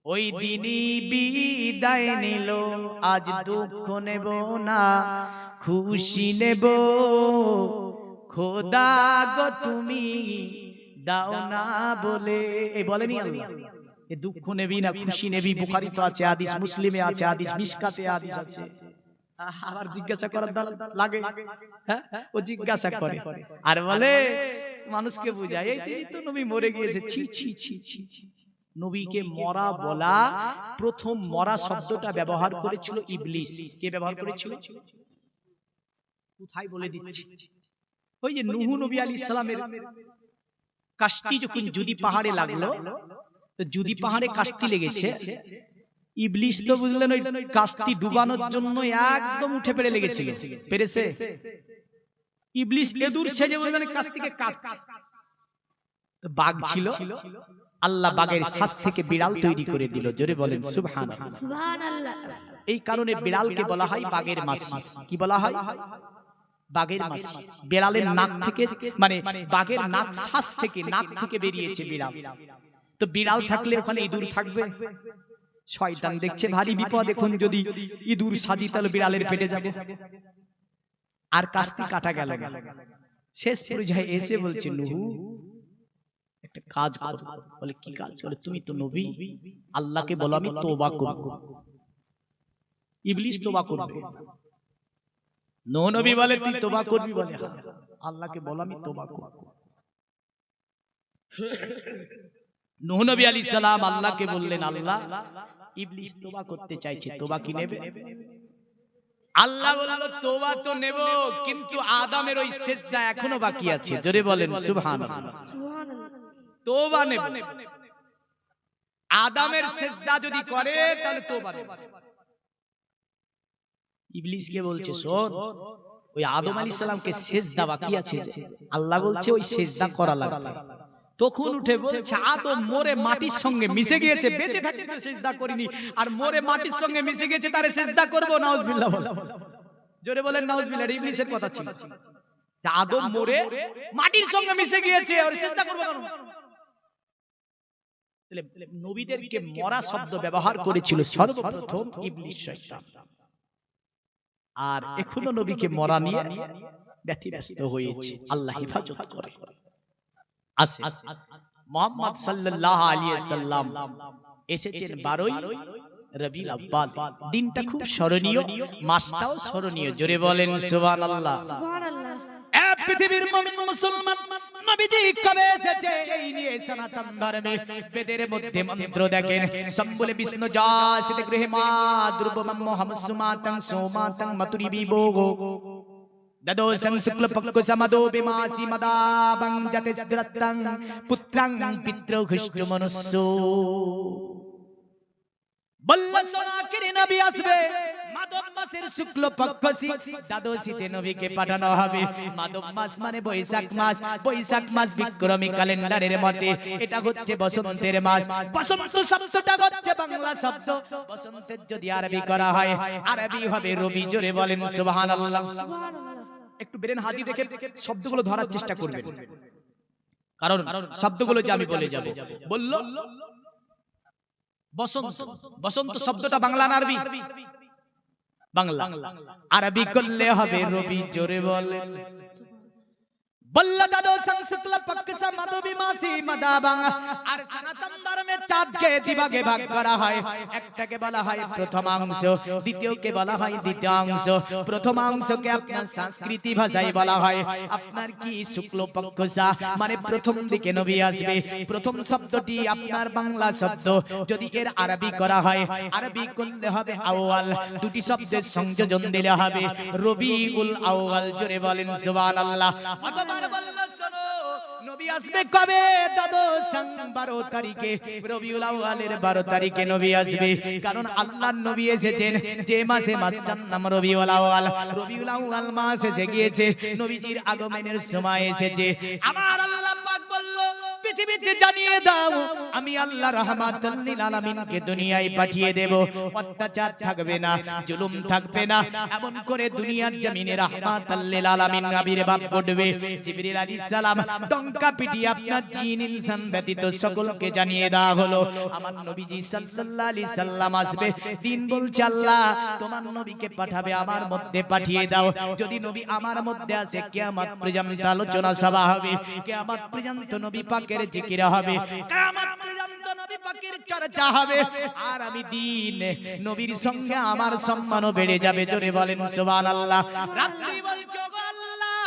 ওই দিনই বিদায় নিল, আজ দুঃখ নেব না খুশি নেব, খোদা গো তুমি দাও না বলে। এই বলেনি আল্লাহ, এ দুঃখ নেবি না খুশি নেবি, বুখারী তো আছে হাদিস, মুসলিমে আছে হাদিস, মিশকাতে হাদিস আছে। আবার জিজ্ঞাসা করার লাগে, হ্যাঁ ও জিজ্ঞাসা করে আর বলে মানুষকে বুঝায়, এই দিনই তো নবী মরে গিয়েছে। ছি ছি ছি ছি। নবীকে মরা বলা, প্রথম মরা শব্দটা ব্যবহার করেছিল ইবলিস। কে ব্যবহার করেছিল? কোথায় বলে দিচ্ছি, ওই যে নূহ নবী আলাইহিস সালামের কাশতি যখন জুদি পাহাড়ে লাগলো, তো জুদি পাহাড়ে কাশতি লেগেছে, ইবলিস তো বুঝলেন ওই কাশতি ডুবানোর জন্য একদম উঠে পড়ে লেগেছিল। পেরেছে? ইবলিস এদুর সেজে বললেন কাশতিকে কাটছে। বাঘ ছিল, আল্লাহ বাঘের শ্বাস থেকে বিড়াল তৈরি করে দিল। জোরে বলেন সুবহানাল্লাহ। সুবহানাল্লাহ। এই কারণে বিড়ালকে বলা হয় বাঘের মাসি। কি বলা হয়? বাঘের মাসি। বিড়ালের নাক থেকে, মানে বাঘের নাক শ্বাস থেকে, নাক থেকে বেরিয়েছে বিড়াল। তো বিড়াল থাকলে ওখানে ইঁদুর থাকবে। শয়তান দেখছে ভারী বিপদ, এখন যদি ইঁদুর সাজি তাহলে বিড়ালের পেটে যাবে। আর কাস্তি কাটা গেল না। শেষ পর্যায়ে এসে বলছে নূহ একটা কাজ করো। বলে কি কাজ? বলে তুমি তো নবী, আল্লাহকে বলো আমি তওবা করব। ইবলিস তওবা করবে, নূহ নবী বলে তুই তওবা করবি, বলে হ্যাঁ। আল্লাহকে বল আমি তওবা করব। নূহ নবী আলাইহিস সালাম আল্লাহকে বললেন, আল্লাহ ইবলিস তওবা করতে চাইছে, তওবা কি নেবে? আল্লাহ বলল তওবা তো নেব, কিন্তু আদমের ওই সিজদা এখনো বাকি আছে। জোরে বলেন সুবহানাল্লাহ। তওবা নেব, আদমের সিজদা যদি করে তাহলে তওবা নেব। ইবলিসকে বলছে শোন, ওই আদম আলাইহিস সালামকে সিজদা বাকি আছে, আল্লাহ বলছে ওই সিজদা করা লাগবে। তখন উঠে বলছে আদম মরে মাটির সঙ্গে মিশে গিয়েছে, বেঁচে থাকতে তার সিজদা করিনি, আর মরে মাটির সঙ্গে মিশে গিয়েছে তারে সিজদা করব। নাউজুবিল্লাহ বল, জোরে বলেন নাউজুবিল্লাহ। এটা ইবলিসের কথা ছিল যে আদম মরে মাটির সঙ্গে মিশে গিয়েছে, আর সিজদা করব কেন? তাহলে নবীদেরকে মরা শব্দ ব্যবহার করেছিল সর্বপ্রথম ইবলিস শয়তান। আর এখনো নবীকে মরা নিয়ে ব্যতিব্যস্ত হয়েছে। আল্লাহ হেফাজত করে। আসে মুহাম্মদ সাল্লাল্লাহু আলাইহি ওয়াসাল্লাম এসেছেন 12ই রবিউল আউয়াল। দিনটা খুব স্মরণীয়, মাসটাও স্মরণীয়। জোরে বলেন সুবহানাল্লাহ। সুবহানাল্লাহ। এ পৃথিবীর মুমিন মুসলমান, নবীজি কবে এসেছে এই নিয়ে সনাতন ধর্মে বেদের মধ্যে মন্ত্র দেখেন। সম্বলে বিষ্ণু জাসিত গৃহে মা দুর্বমম হামসুমাতং সোমাতং মতুরি বিভোগো দদো সংশুক্ল পক্ষ সমদো বিমাসি মদাবং জতেদ্রতং পুত্রং পিতৃ খ্রিষ্ট মনুষ্য। বলল সোনাকের নবী আসবে মাধব মাসের শুক্ল পক্ষসি দ্বাদশীতে নবীকে পাঠানো হবে। মাধব মাস মানে বৈশাখ মাস। বৈশাখ মাস বিক্রমী ক্যালেন্ডারের মতে এটা হচ্ছে বসন্তের মাস। বসন্ত শব্দটা হচ্ছে বাংলা শব্দ। বসন্তের যদি আরবি করা হয়, আরবি হবে রবি। জোরে বলেন সুবহানাল্লাহ। একটু বেরেন হাজি দেখে শব্দগুলো ধরার চেষ্টা করবেন, কারণ শব্দগুলো যে আমি বলে যাব। বলল বসন্ত, বসন্ত শব্দটা বাংলা না আরবি? বাংলা। আরবি করলে হবে রবি। জোরে বলেন। বলল দাদো সংশুক্ল পক্ষ মাধবী মাসি মদাবাং। আর সনাতন ধর্মে চাঁদকে দিবাগে ভাগ করা হয়। একটাকে বলা হয় প্রথমাংশ, দ্বিতীয়কে বলা হয় দ্বিতীয়াংশ। প্রথমাংশকে আপনার সংস্কৃতি ভাষায় বলা হয় আপনার কি শুক্ল পক্ষসা, মানে প্রথম দিকে নবী আসবে। প্রথম শব্দটি আপনার বাংলা শব্দ, যদি এর আরবি করা হয়, আরবি করলে হবে আউয়াল। দুটি শব্দের সংযোজন দিলে হবে রবিউল আউয়াল। জোরে বলেন সুবহানাল্লাহ। নবী আসবে কবে? দ্বাদশ 12 তারিখে, রবিউল আউয়ালের 12 তারিখে নবী আসবে। কারণ আল্লাহর নবী এসেছেন যে মাসে, মাসটার নাম রবিউল আউয়াল। রবিউল আউয়াল মাস এসে গিয়েছে, নবীজির আগমনের সময় এসেছে। আমার আল্লাহ পাক বলল পৃথিবীতে জানিয়ে দাও আমি আল্লাহ রাহমাতুল লিল আলামিনকে দুনিয়ায় পাঠিয়ে দেব। অত্যাচার থাকবে না, জুলুম থাকবে না, এমন করে দুনিয়ার জমিনে রাহমাতুল লিল আলামিন আবির্ভাব ঘটবে। জিবরিল আলাইহিস সালাম ডঙ্কা পিটিয়ে আপনার জিন ইনসান ব্যতীত সকলকে জানিয়ে দেওয়া হলো আমার নবীজি সাল্লাল্লাহু আলাইহি সাল্লাম আসবে। দিন বলছে আল্লাহ তোমার নবীকে পাঠাবে, আমার মধ্যে পাঠিয়ে দাও। যদি নবী আমার মধ্যে আসে, কিয়ামত পর্যন্ত আলোচনা সভা হবে, কিয়ামত পর্যন্ত নবী পাকের জিকির হবে, কিয়ামত পর্যন্ত নবী পাকের চর্চা হবে। আর আমি দিন নবীর সঙ্গে আমার সম্মানও বেড়ে যাবে। জোরে বলেন সুবহানাল্লাহ। রাত্রি বলছো গো আল্লাহ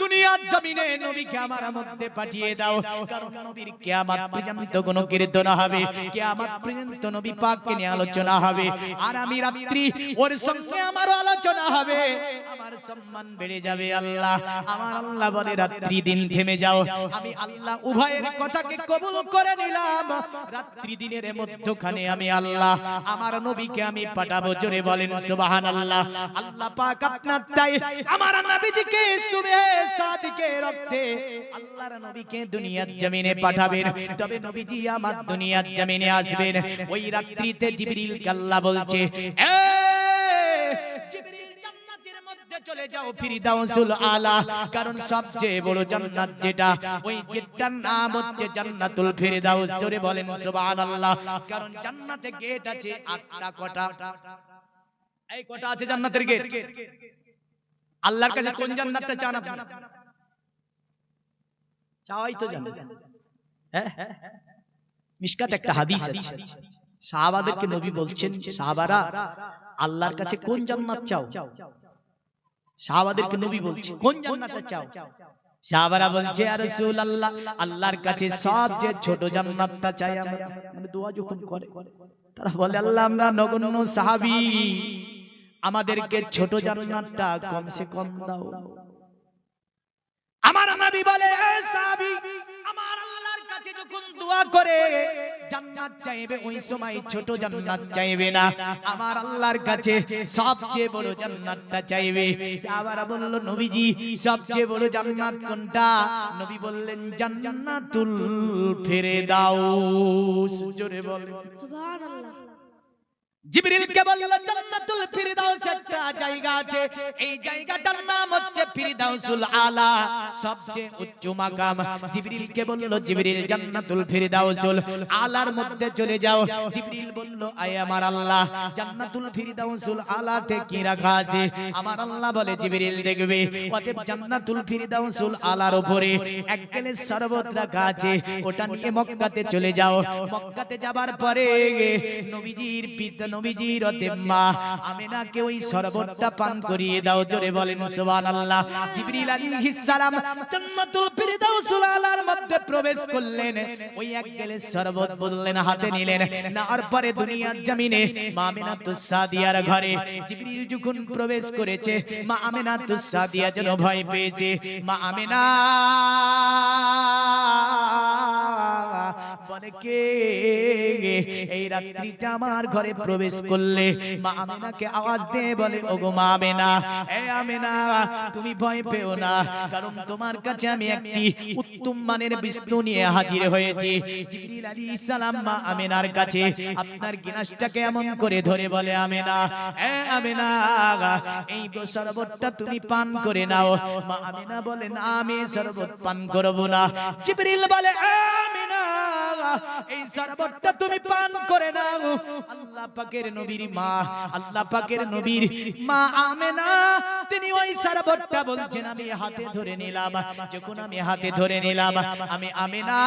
দুনিয়ার জমিনে নবীকে আমার মধ্যে পাঠিয়ে দাও, কারণ নবীর কিয়ামত পর্যন্ত কোনো কীর্তন হবে, কিয়ামত পর্যন্ত নবী পাককে নিয়ে আলোচনা হবে। আর আমি রাত্রি ওর সঙ্গে আমার আলোচনা হবে, আমার সম্মান বেড়ে যাবে। আল্লাহ, আমার আল্লাহ বলে রাত্রি দিন থেমে যাও। আমি আল্লাহ উভয়ের কথাকে কবুল করে নিলাম। রাত্রি দিনের মধ্যখানে আমি আল্লাহ আমার নবীকে আমি পাঠাবো। জোরে বলেন সুবহানাল্লাহ। আল্লাহ পাক আপনার তাই আমার নবীজিকে সুবে সাদিকে রক্তে আল্লাহর নবীকে দুনিয়ার জমিনে পাঠাবেন। তবে নবীজি আমার দুনিয়ার জমিনে আসবেন। ওই রাত্রিতে জিবরিলকে আল্লাহ বলছে, এ জিবরিল জান্নাতের মধ্যে চলে যাও ফিরদাউসুল আলা, কারণ সবচেয়ে বড় জান্নাত যেটা, ওই গেটটার নাম হচ্ছে জান্নাতুল ফিরদাউস। জোরে বলেন সুবহানাল্লাহ। কারণ জান্নাতে গেট আছে 8টা। কটা? এই কটা আছে জান্নাতের গেট? আল্লাহর কাছে কোন জান্নাতটা চান আপনি? চাওয়াই তো জানেন। হ্যাঁ, মিশকাত একটা হাদিস আছে, সাহাবাদেরকে নবী বলছেন, সাহাবারা আল্লাহর কাছে কোন জান্নাত চাও? সাহাবাদেরকে নবী বলছে কোন জান্নাতটা চাও? সাহাবারা বলছে ইয়া রাসূলুল্লাহ, আল্লাহর কাছে সবচেয়ে ছোট জান্নাতটা চাই আমরা। মানে দোয়া যখন করে তারা বলে আল্লাহ আমরা নগণ্য সাহাবী, আমাদেরকে ছোট জান্নাতটা কমসে কম দাও। আমার নবী বলে এ সাহাবী, আমার আল্লাহর কাছে যখন দোয়া করে জান্নাত চাইবে ওই সময় ছোট জান্নাত চাইবে না, আমার আল্লাহর কাছে সবচেয়ে বড় জান্নাতটা চাইবে। সাহাবারা বলল নবীজি সবচেয়ে বড় জান্নাত কোনটা? নবী বললেন জান্নাতুল ফিরদাউস। জোরে বলেন সুবহানাল্লাহ। জিবরিলকে বলল জান্নাতুল ফিরদাউস একটা জায়গা আছে, এই জায়গাটার নাম হচ্ছে ফিরদাউসুল আলা, সবচেয়ে উচ্চ মাকাম। জিবরিলকে বলল জিবরিল জান্নাতুল ফিরদাউসুল আলার মধ্যে চলে যাও। জিবরিল বলল আয় আমার আল্লাহ, জান্নাতুল ফিরদাউসুল আলাতে কি রাখা আছে? আমার আল্লাহ বলে জিবরিল দেখবে অতএব জান্নাতুল ফিরদাউসুল আলার উপরে এক গ্লাস শরবত রাখা আছে, ওটা নিয়ে মক্কাতে চলে যাও। মক্কাতে যাবার পরে নবীজির পিতা নবীজির মা আমিনাকে ওই শরবতটা পান করিয়ে দাও। জোরে বলেন সুবহানাল্লাহ। জিবরিল আলাইহিস সালাম জান্নাতুল ফিরদাউসুল আলার মধ্যে প্রবেশ করলেন, ওই এক গ্লাস শরবত বললেন হাতে নিলেন, নেওয়ার পরে দুনিয়ার জমিনে মা আমিনাতুস সাদিয়ার ঘরে জিবরিল যখন প্রবেশ করেছে, মা আমিনাতুস সাদিয়া যেন ভয় পেয়েছে। মা আমিনা বলে কে এই রাত্রিটা আমার ঘরে প্রবেশ করলে? মা আমিনাকে আওয়াজ দিয়ে বলে ওগো মা আমিনা, এ আমিনা তুমি ভয় পেও না, কারণ তোমার কাছে আমি একটি উত্তম মানের বিষ্ণু নিয়ে হাজির হয়েছি। জিবরিল আলাইহিস সালাম মা আমিনার কাছে আপনার গিলাসটাকে এমন করে ধরে বলে আমিনা, এ আমিনা এই শরবতটা তুমি পান করে নাও। মা আমিনা বলে না আমি শরবত পান করব না। জিবরিল বলে আমিনা এই শরবতটা তুমি পান করে নাও। আল্লাহ পাকের নবীর মা, আল্লাহ পাকের নবীর মা আমিনা তিনি ওই শরবতটা বলছেন আমি হাতে ধরে নিলাম। যখন আমি হাতে ধরে নিলাম, আমি আমিনা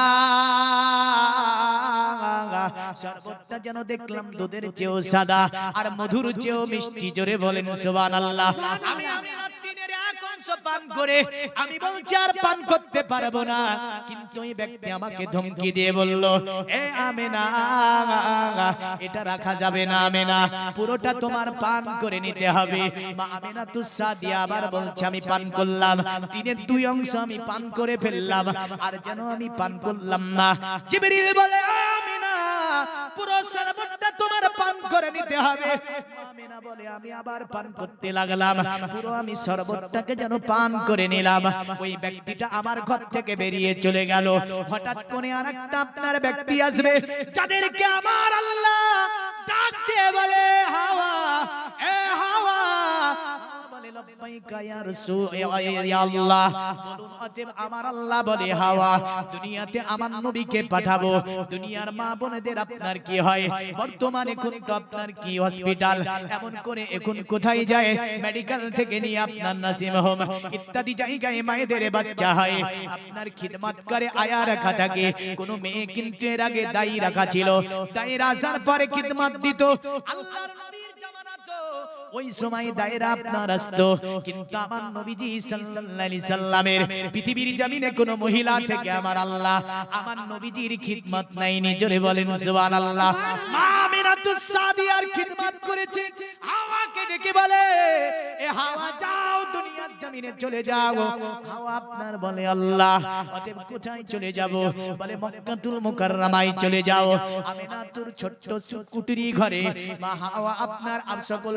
শরবতটা যেন দেখলাম দুধের চেয়েও সাদা আর মধুর চেয়েও মিষ্টি। জোরে বলেন সুবহানাল্লাহ। আমি আমিনা তিনের এক অংশ পান করে আমি বলছি আর পান করতে পারবো না, কিন্তু ওই ব্যক্তি আমাকে ধমকি দিয়ে বলল এ আমিনা এটা রাখা যাবে না আমিনা, পুরোটা তোমার পান করে নিতে হবে। মা আমিনাতুস সাদিয়া আবার বলছে আমি পান করলাম, তিনের দুই অংশ আমি পান করে ফেললাম, আর যেন আমি পান করলাম না। জিবরিল বলে আমিনা পুরো শরবতটা তোমার পান করে নিতে হবে। আমিনা বলে আমি আবার পান করতে লাগলাম, পুরো আমি শরবতটাকে যেন পান করে নিলাম। ওই ব্যক্তিটা আমার ঘর থেকে বেরিয়ে চলে গেল। হঠাৎ করে আরেকটা আপনার ব্যক্তি আসবে যাদেরকে আমার আল্লাহ ডাক দিয়ে বলে হাওয়া, এ হাওয়া বলে লব্বাইকা ইয়া রাসূল ইয়া আল্লাহ বলুন। অতএব আমার আল্লাহ বলে হাওয়া দুনিয়াতে আমার নবীকে পাঠাবো। দুনিয়ার মা বোনেদের আপনার কি হয় বর্তমানে? এখন তো আপনার কি হসপিটাল, এমন করে এখন কোথায় যায়? মেডিকেল থেকে নিয়ে আপনার নাসিম হোম ইত্যাদি জায়গায় মায়েদের বাচ্চা হয়, আপনার খিদমত করে আয়া রাখা থাকে। কোন মেয়ে কিন্তু এর আগে দায়ী রাখা ছিল, দায়ীর আসার পরে খিদমত দিত। আল্লাহর নবীর জামানা তো ওই সময় দায়রা আপনার আসতো, কিন্তু আমার নবীজি সাল্লাল্লাহু আলাইহি সাল্লামের পৃথিবীর জমিনে কোন মহিলা থেকে আমার আল্লাহ আমার নবীজির খিদমত নাইনি। জোরে বলেন সুবহানাল্লাহ। মা আমিনাতুস সাদিয়ার খিদমত করেছে। হাওয়াকে ডেকে বলে এ হাওয়া যাও দুনিয়ার জমিনে চলে যাও। হাওয়া আপনার বলে আল্লাহ অতএব কোথায় চলে যাব? বলে মক্কাতুল মুকাররমায় চলে যাও। আমিনাতুর ছোট্ট কুটিরি ঘরে মা হাওয়া আপনার আর সকল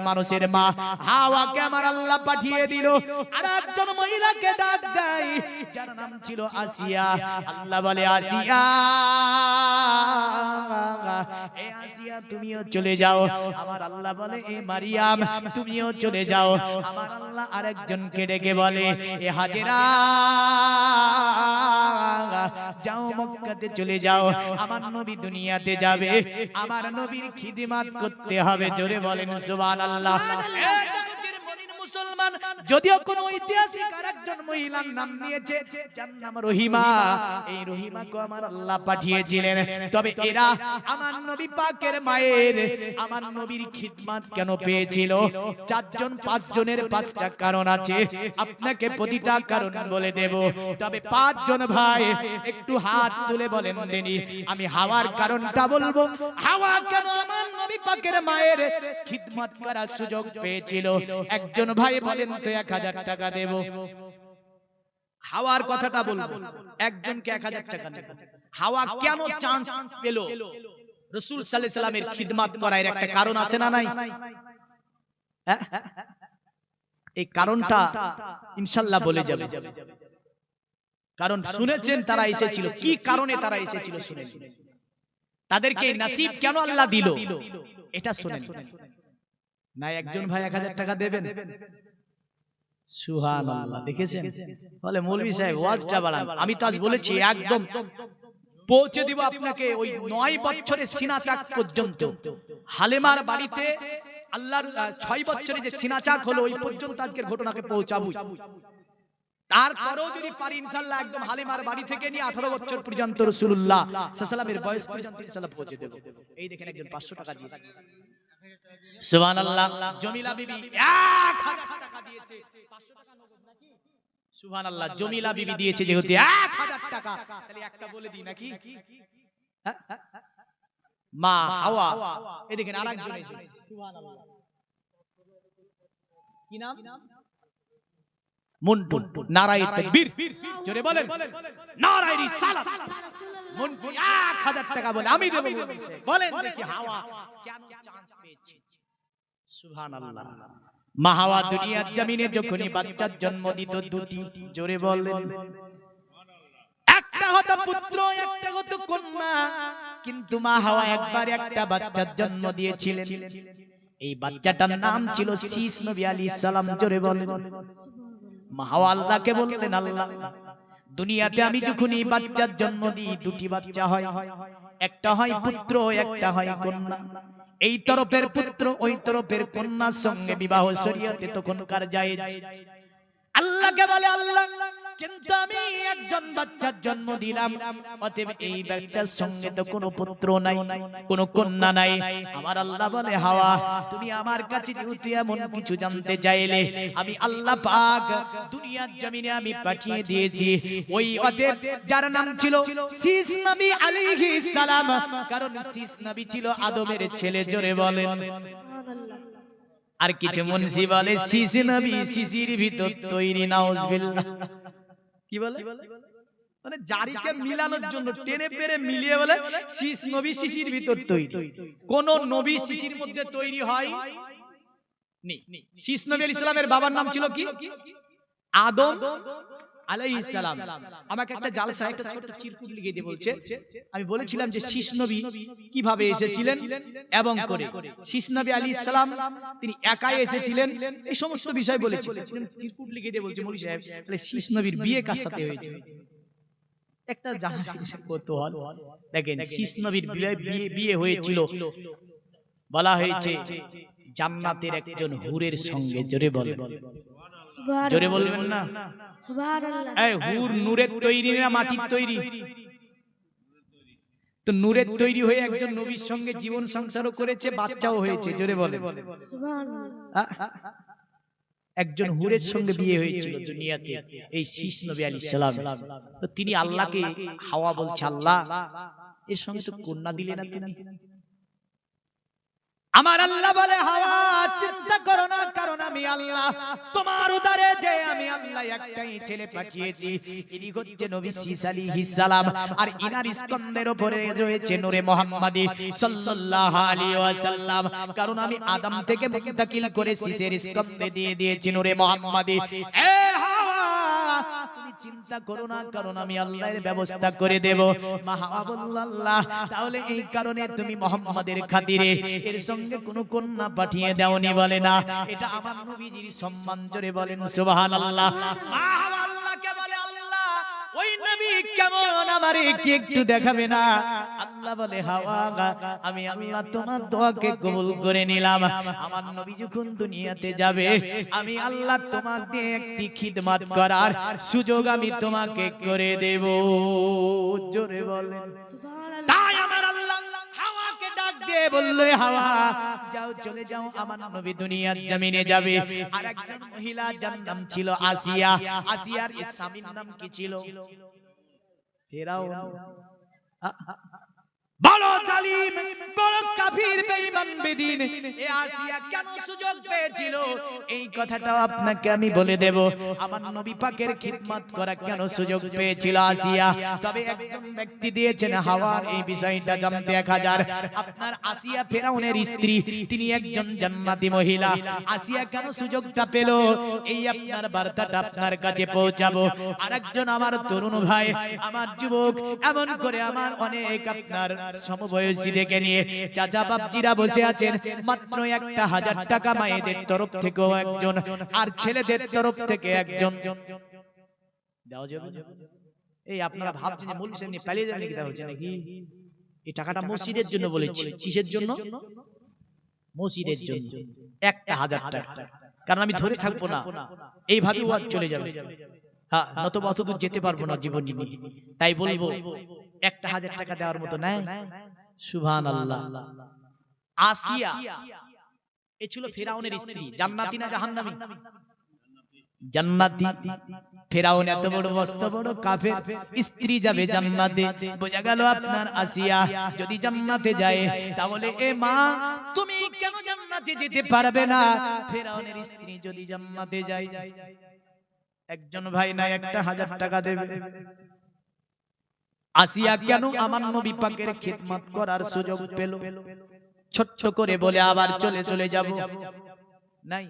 মানুষের মা হাওয়াকে আমার আল্লাহ পাঠিয়ে দিল। আর একজন মহিলাকে ডাক দেয় যার নাম ছিল আসিয়া। আল্লাহ বলে আসিয়া, এ আসিয়া তুমিও চলে যাও। আমার আল্লাহ বলে এ মারিয়াম তুমিও চলে যাও। আমার আল্লাহ আরেকজনকে ডেকে বলে এ হাজেরা যাও মক্কাতে চলে যাও। আমার নবী দুনিয়াতে যাবে, আমার নবীর খিদমত করতে হবে। জোরে বলেন সুবহানাল্লাহ। মুসলমান, যদিও কোন ঐতিহাসিক আরেকজন মহিলার নাম নিয়েছে যার নাম রহিমা, এই রহিমাকে আমার আল্লাহ পাঠিয়েছিলেন। তবে এরা আমার নবী পাকের মায়ের, আমার নবীর খিদমত কেন পেয়েছিল? 4 জন 5 জনের 5টা কারণ আছে, আপনাকে প্রতিটা কারণ বলে দেব। তবে 5 জন ভাই একটু হাত তুলে বলেন দেনি, আমি হাওয়ার কারণটা বলবো। হাওয়া কেন আমার নবী পাকের মায়ের খিদমত করার সুযোগ পেয়েছিল? একজন ভাই বলেন তো 1000 টাকা দেব। হাওয়ার কথাটা বলবো, একজনকে 1000 টাকা দেব। হাওয়া কেন চান্স পেল রাসূল সাল্লাল্লাহু আলাইহি সাল্লামের খিদমত করার? একটা কারণ আছে না নাই? এই কারণটা ইনশাআল্লাহ বলে যাবে। কারণ শুনেছেন তারা এসেছিল, কি কারণে তারা এসেছিল শুনেন। তাদেরকে নসিব কেন আল্লাহ দিল এটা শুনেন। না একজন ভাই 1000 টাকা দেবেন? সুবহানাল্লাহ। দেখেছেন? বলে মৌলভী সাহেব ওয়াজটা বাড়ান। আমি তো আজ বলেছি একদম পৌঁছে দিব আপনাকে ওই 9 বছরের সিনাচাক পর্যন্ত। হালেমার বাড়িতে আল্লাহর 6 বছরে যে সিনাচাক হলো ওই পর্যন্ত আজকের ঘটনাকে পৌঁছাবো। তারপরেও যদি পারি ইনশাআল্লাহ একদম হালিমার বাড়ি থেকে নিয়ে 18 বছর পর্যন্ত রাসূলুল্লাহ সাল্লাল্লাহু আলাইহি ওয়াসাল্লামের বয়স পর্যন্ত ইনশাআল্লাহ পৌঁছে দেব। এই দেখেন একজন 500 টাকা দিয়েছে। সুবহানাল্লাহ। জমিলা বিবি 1000 টাকা দিয়েছে। 500 টাকা নগদ নাকি? সুবহানাল্লাহ। জমিলা বিবি দিয়েছে যেহেতু 1000 টাকা, তাহলে একটা বলে দিই নাকি? মা হাওয়া। এই দেখেন আরেকজন এসেছে। সুবহানাল্লাহ। কি নাম? মন্টু। নারায়ে তাকবীর, জোরে বলেন নারায়ে রিসালাত। মন্টু 1000 টাকা বলে আমি দেব বলেছে। বলেন দেখি হাওয়া কেন চান্স পেয়েছে? সুবহানাল্লাহ। মা হাওয়া দুনিয়ার জমিনে যখনই বাচ্চার জন্ম দিত দুটি, জোরে বলেন, একটা হতো পুত্র একটা হতো কন্যা। কিন্তু মা হাওয়া একবার একটা বাচ্চার জন্ম দিয়েছিলেন। এই বাচ্চাটার নাম ছিল শীস নবী আলাইহিস সালাম, জোরে বলেন। মা হাওয়া আল্লাহকে বললেন, আল্লাহ দুনিয়াতে আমি যখনই বাচ্চার জন্ম দিই দুটি বাচ্চা হয়, একটা হয় পুত্র একটা হয় কন্যা। এই তরফের পুত্র ওই তরফের কন্যার সঙ্গে বিবাহ শরীয়তে তখনকার জায়েজ। আল্লাহকে বলে, আল্লাহ কিন্তু আমি একজন বাচ্চার জন্ম দিলাম, অতএব এই বাচ্চার সঙ্গে তো কোনো পুত্র নাই কোনো কন্যা নাই। আমার আল্লাহ বলে, হাওয়া তুমি আমার কাছে যেহেতু এমন কিছু জানতে চাইলে, আমি আল্লাহ পাক দুনিয়ার জমিনে আমি পাঠিয়ে দিয়েছি ওই অতএব যার নাম ছিল শীস নবী আলাইহিস সালাম, কারণ শীস নবী ছিল আদমের ছেলে, জোরে বলেন। আর কিছু মুন্সি বলে শীস নবী শিশির ভিতর তৈরি, নাউজুবিল্লাহ। কি বলে? মানে জারিকে মিলানোর জন্য টেনে পেরে মিলিয়ে বলে শীস নবী শিশির ভিতর তৈরি। কোন নবী শিশির মধ্যে তৈরি হয় নি। শীস নবী আলাইহিস সালামের বাবার নাম ছিল কি? আদম আলাইহিস সালাম। আমাকে একটা জালসা একটা ছোট চিরকুট লিখে দিয়ে বলছে, আমি বলেছিলাম যে শীস নবী কিভাবে এসেছিলেন এবং করে শীস নবী আলাইহিস সালাম তিনি একাই এসেছিলেন, এই সমস্ত বিষয় বলেছিলেন। চিরকুট লিখে দিয়ে বলছে, মৌলভী সাহেব তাহলে শীস নবীর বিয়ে কার সাথে হয়েছিল? একটা জানার কৌতূহল। দেখেন শীস নবীর বিয়ে হয়েছিল বলা হয়েছে জান্নাতের একজন হুরের সঙ্গে, জোরে বলেন, জোরে বলবেন না? সুবহানাল্লাহ। এই হুর নূরের তৈরি না মাটির তৈরি? তো নূরের তৈরি হয়ে একজন নবীর সঙ্গে জীবন সংসারও করেছে, বাচ্চাও হয়েছে, জোরে বলেন সুবহানাল্লাহ। একজন হুরের সঙ্গে বিয়ে হয়েছিল দুনিয়াতে, এই শীস নবী আলাইহিস সালাম। তো তিনি আল্লাহকে, হাওয়া বলছে, আল্লাহ এর সঙ্গে তো কন্যা দিলে না তুমি। আমার আল্লাহ বলে, হাওয়া চিন্তা করো না, কারণ আমি আল্লাহ তোমার উদারে যে আমি আল্লাহ একটাই ছেলে পাঠিয়েছি, ইনি হচ্ছে নবী শীস আলাইহিস সালাম। আর ইনার স্কন্ধের উপরে রয়েছে নূরে মুহাম্মাদি সাল্লাল্লাহু আলাইহি ওয়াসাল্লাম। কারণ আমি আদম থেকে মুনতাকিল করে শীসের স্কন্ধে দিয়ে দিয়েছি নূরে মুহাম্মাদি। এ হাওয়া তুমি চিন্তা করো না, কারণ আমি আল্লাহর ব্যবস্থা করে দেব। মা হাওয়া বলল, আল্লাহ তাহলে এই কারণে তুমি মুহাম্মাদের খাতিরে এর সঙ্গে কোন কন্যা পাঠিয়ে দাওনি? বলে না, এটা আমার নবীজির সম্মান, জোরে বলেন সুবহানাল্লাহ। মা হাওয়া আল্লাহকে বলে, আল্লাহ ওই নবী কেমন আমারে কি একটু দেখাবে না? আল্লাহ আল্লাহ বলে হাওয়া আমি আল্লাহ তোমার দোয়াকে কবুল করে নিলাম। আমার নবী যখন দুনিয়াতে যাবে আমি আল্লাহ তোমার দিয়ে একটি খিদমত করার সুযোগ আমি তোমাকে করে দেব। জোরে বলেন সুবহানাল্লাহ। তাই আমার আল্লাহ হাওয়াকে ডাক দিয়ে বলল, হাওয়া যাও চলে যাও, আমার নবী দুনিয়ার জমিনে যাবে। আর একজন মহিলা যার নাম ছিল আসিয়া। আসিয়ার স্বামীর নাম কি ছিল? ফেরাউন। বড় জালিম, বড় কাফির, বেঈমান, বেদিন। এই আসিয়া কেন সুযোগ পেয়েছিল এই কথাটাও আপনাকে আমি বলে দেব। আমার নবী পাকের খিদমত করা কেন সুযোগ পেয়েছিল আসিয়া? তবে একজন ব্যক্তি দিয়েছেন হাওয়ার এই বিষয়টা জানতে 1000। আপনার আসিয়া ফেরাউনের স্ত্রী, তিনি একজন জান্নাতি মহিলা। আসিয়া কেন সুযোগটা পেল এই আপনার বার্তাটা আপনার কাছে পৌঁছাবো। আরেকজন আমার তরুণ ভাই, আমার যুবক, এমন করে আমার অনেক আপনার সমবয়সী দেখে নিয়ে চাচা বাপজিরা বসে আছেন। মাত্র 1000 টাকা মায়েদের তরফ থেকেও একজন, আর ছেলেদের তরফ থেকে একজন দাও যাবে। এই আপনারা ভাবছেন যে মৌলভী সাহেব নিয়ে পালিয়ে যাবেন নাকি? তা হচ্ছে নাকি? এই টাকাটা মসজিদের জন্য বলেছি। কিসের জন্য? মসজিদের জন্য। 1000 টাকা। কারণ আমি ধরে থাকবো না, এইভাবে ওয়াজ চলে যাবে। হ্যাঁ, নতুবা অতদূর যেতে পারবো না জীবন নিয়ে। তাই বলবো 1000 টাকা দেওয়ার মতো নাই। সুবহানাল্লাহ। আসিয়া এ ছিল ফেরাউনের স্ত্রী। জান্নাতি না জাহান্নামী? জান্নাতি। ফেরাউন এত বড় মস্ত বড় কাফের, স্ত্রী যাবে জান্নাতে। বোঝা গেল আপনার আসিয়া যদি জান্নাতে যায় তাহলে এ মা তুমি কেন জান্নাতে যেতে পারবে না? ফেরাউনের স্ত্রী যদি জান্নাতে যায়, একজন ভাই না 1000 টাকা দেবে। আসিয়া কেন আমার নবী পাকের খিদমত করার সুযোগ পেল? ছোট্ট করে বলে আবার চলে যাব নাই।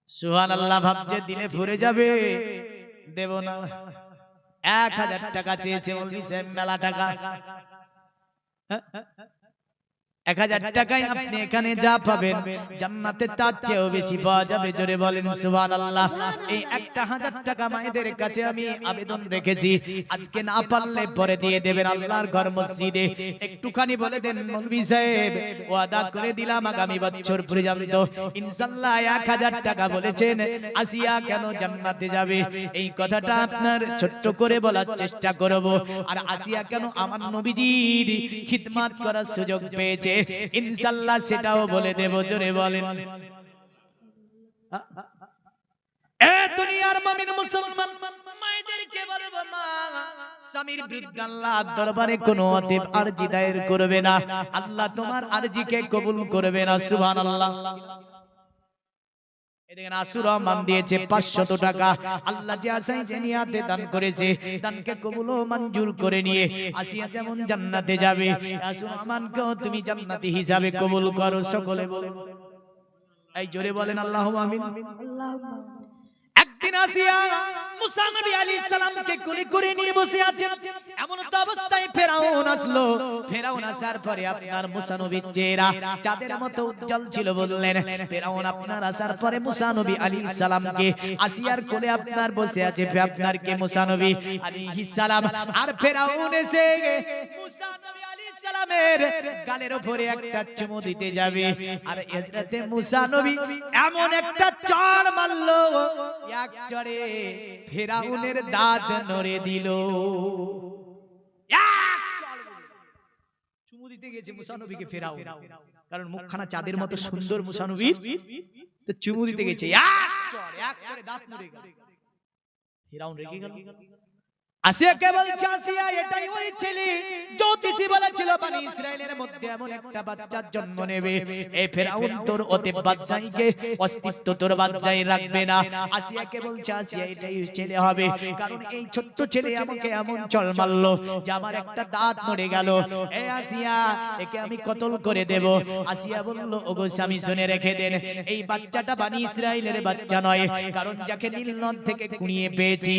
সুবহানাল্লাহ। ভাবছে দিলে ফুরে যাবে, দেব না। 1000 টাকা চেয়েছে মৌলভী সাহেব, মেলা টাকা। 1000 টাকায় আপনি এখানে যা পাবেন জান্নাতে তার চেয়েও বেশি পাওয়া যাবে। জোরে বলেন সুবহানাল্লাহ। এই 1000 টাকা মায়েদের কাছে আমি আবেদন রেখেছি, আজকে না পারলে পরে দিয়ে দেবেন আল্লাহর ঘর মসজিদে। একটুখানি বলে দেন মৌলভী সাহেব, ওয়াদা করে দিলাম আগামী বছর পর্যন্ত ইনশাআল্লাহ 1000 টাকা বলেছেন আসিয়া কেন জান্নাতে যাবে এই কথাটা আপনার ছোট্ট করে বলার চেষ্টা করব। আর আসিয়া কেন আমার নবীজির খিদমত করার সুযোগ পেয়েছে ইনশাআল্লাহ সেটাও বলে দেব। জোরে বলেন। এ দুনিয়ার মুমিন মুসলমান মায়েদেরকে বলবো, মা স্বামীর বিরুদ্ধে আল্লাহর দরবারে কোনো অতএব আরজি দায়ের করবে না। আল্লাহ তোমার আরজিকে কবুল করবে না। সুবহানাল্লাহ। এদিকে আসুর রহমান দিয়েছে 500 টাকা। আল্লাহ যে আসাই যে নিয়াতে দান করেছে দানকে কবুল ও মঞ্জুর করে নিয়ে আসিয়া যেমন জান্নাতে যাবে, আসুর রহমানকেও তুমি জান্নাতি হিসাবে কবুল করো। সকলে বলেন এই জোরে বলেন আল্লাহুম্মা আমিন। আল্লাহুম্মা। একদিন আসিয়া মুসা নবী আলাইহিস সালামকে কোলে করে নিয়ে বসে আছেন। এমন তো অবস্থায় ফেরাউন আসলো। ফেরাউন আসার পরে আপনার মুসা নবীর চেহারা চাঁদের মতো উজ্জ্বল ছিল। বললেন ফেরাউন আপনার আসার পরে মুসা নবী আলাইহিস সালামকে আসিয়ার কোলে আপনার বসে আছে, আপনার কে মুসা নবী আলাইহিস সালাম। আর ফেরাউন এসে মুসা নবী আলাইহিস সালামের গালের উপরে একটা চুমু দিতে যাবে। আর হযরতে মুসা নবী এমন একটা চড় মারলো, এক চড়ে ফেরাউনের দাঁত নড়ে দিল। চুমু দিতে গেছে মুসা নবীকে ফেরাউন, কারণ মুখখানা চাঁদের মতো সুন্দর মুসা নবীর, তো চুমু দিতে গেছে, এক চড়ে দাঁত নড়ে গেল। ফেরাউন রেগে গেল। আসিয়াকে বলছে, আসিয়া এটাই ওই ছেলে জ্যোতিষী বলেছিল বনি ইসরাইলের মধ্যে এমন একটা বাচ্চার জন্ম নেবে। এই ফেরাউন তোর অতএব বাদশাহীকে অস্তিত্ব তোর বাদশাহী রাখবে না। আসিয়াকে বলছে, আসিয়া এটাই ছেলে হবে, কারণ এই ছোট্ট ছেলে আমাকে এমন চল মারলো যে আমার একটা দাঁত নড়ে গেল। এই আসিয়া একে আমি কতল করে দেব। আসিয়া বলল, ওগো স্বামী শুনে রেখে দেন, এই বাচ্চাটা বনি ইসরাইলের বাচ্চা নয়, কারণ যাকে নীল নদ থেকে কুড়িয়ে পেয়েছি